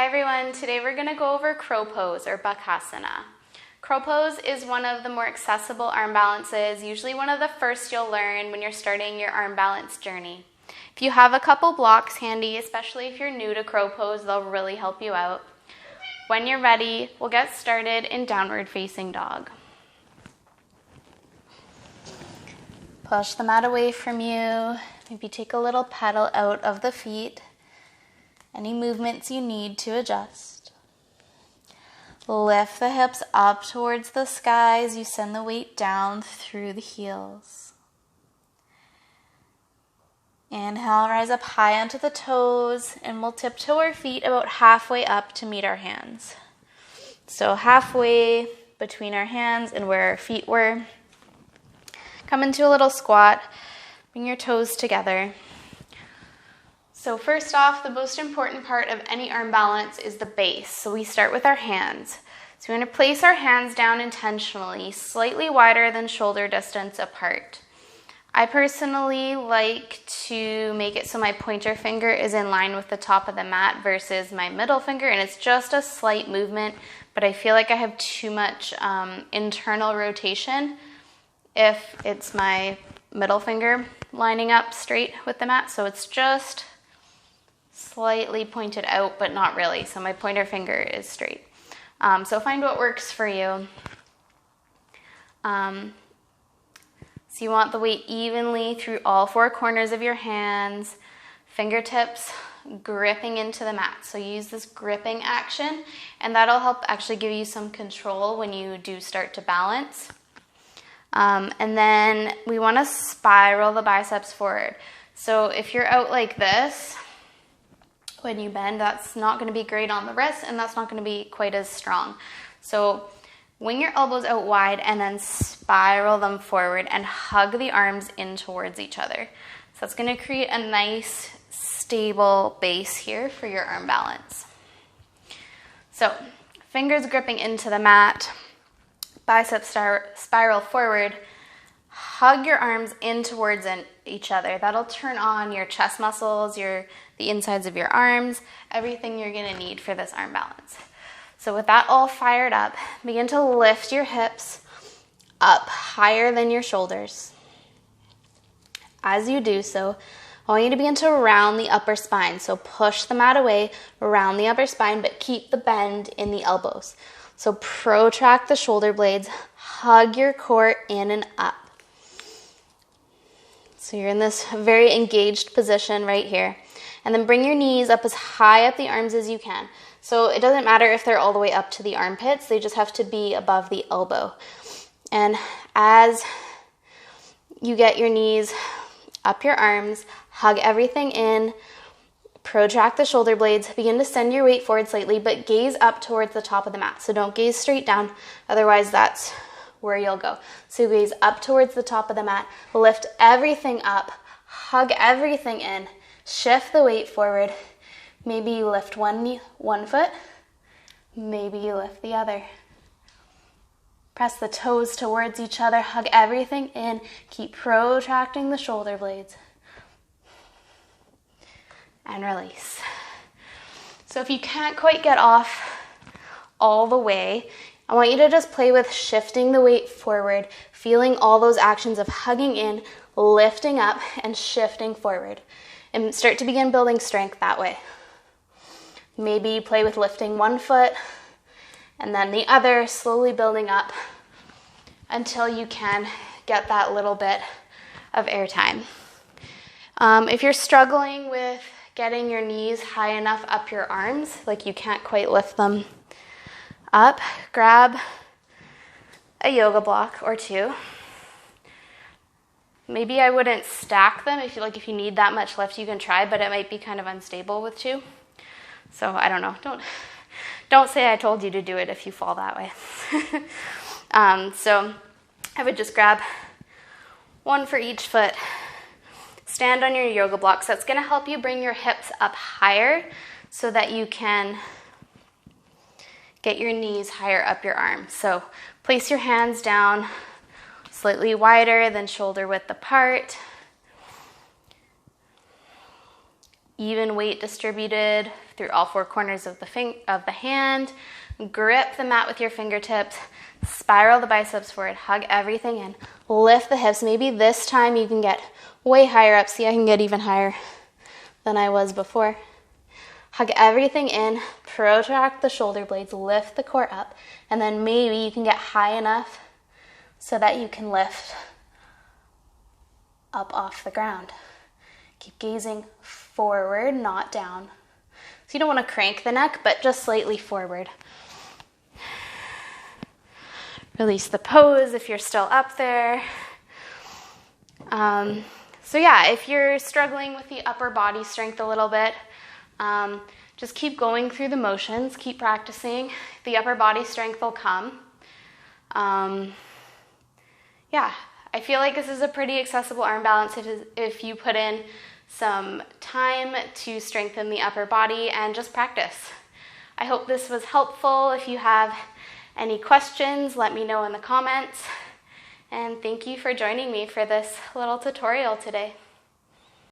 Hi everyone, today we're going to go over crow pose or bakasana. Crow pose is one of the more accessible arm balances, usually one of the first you'll learn when you're starting your arm balance journey. If you have a couple blocks handy, especially if you're new to crow pose, they'll really help you out. When you're ready, we'll get started in downward facing dog. Push the mat away from you, maybe take a little pedal out of the feet. Any movements you need to adjust. Lift the hips up towards the sky as you send the weight down through the heels. Inhale, rise up high onto the toes, and we'll tiptoe our feet about halfway up to meet our hands. So halfway between our hands and where our feet were. Come into a little squat, bring your toes together. So first off, the most important part of any arm balance is the base. So we start with our hands. So we're going to place our hands down intentionally, slightly wider than shoulder distance apart. I personally like to make it so my pointer finger is in line with the top of the mat versus my middle finger, and it's just a slight movement, but I feel like I have too much internal rotation if it's my middle finger lining up straight with the mat. So it's just slightly pointed out, but not really. So my pointer finger is straight. So find what works for you. So you want the weight evenly through all four corners of your hands, fingertips gripping into the mat. So use this gripping action, and that'll help actually give you some control when you do start to balance. And then we want to spiral the biceps forward. So if you're out like this, when you bend, that's not going to be great on the wrist, and that's not going to be quite as strong. So wing your elbows out wide and then spiral them forward and hug the arms in towards each other. So that's going to create a nice stable base here for your arm balance. So fingers gripping into the mat, biceps spiral forward, hug your arms in towards each other. That'll turn on your chest muscles, the insides of your arms, everything you're going to need for this arm balance. So with that all fired up, begin to lift your hips up higher than your shoulders. As you do so, I want you to begin to round the upper spine. So push the mat away, round the upper spine, but keep the bend in the elbows. So protract the shoulder blades, hug your core in and up. So you're in this very engaged position right here. And then bring your knees up as high up the arms as you can. So it doesn't matter if they're all the way up to the armpits, they just have to be above the elbow. And as you get your knees up your arms, hug everything in, protract the shoulder blades, begin to send your weight forward slightly, but gaze up towards the top of the mat. So don't gaze straight down, otherwise that's where you'll go. So gaze up towards the top of the mat, lift everything up, hug everything in, shift the weight forward. Maybe you lift one foot, maybe you lift the other. Press the toes towards each other, hug everything in, keep protracting the shoulder blades. And release. So if you can't quite get off all the way, I want you to just play with shifting the weight forward, feeling all those actions of hugging in, lifting up, and shifting forward. And start to begin building strength that way. Maybe play with lifting one foot and then the other, slowly building up until you can get that little bit of airtime. If you're struggling with getting your knees high enough up your arms, like you can't quite lift them up, grab a yoga block or two. Maybe I wouldn't stack them. If you need that much lift, you can try, but it might be kind of unstable with two. So I don't know. Don't say I told you to do it if you fall that way. So I would just grab one for each foot. Stand on your yoga blocks. That's going to help you bring your hips up higher so that you can get your knees higher up your arms. So place your hands down slightly wider than shoulder width apart. Even weight distributed through all four corners of the hand. Grip the mat with your fingertips. Spiral the biceps forward. Hug everything in. Lift the hips. Maybe this time you can get way higher up. See, I can get even higher than I was before. Hug everything in. Protract the shoulder blades. Lift the core up. And then maybe you can get high enough so that you can lift up off the ground. Keep gazing forward, not down. So you don't want to crank the neck, but just slightly forward. Release the pose if you're still up there. So yeah, if you're struggling with the upper body strength a little bit, just keep going through the motions, keep practicing. The upper body strength will come. Yeah, I feel like this is a pretty accessible arm balance if you put in some time to strengthen the upper body and just practice. I hope this was helpful. If you have any questions, let me know in the comments. And thank you for joining me for this little tutorial today.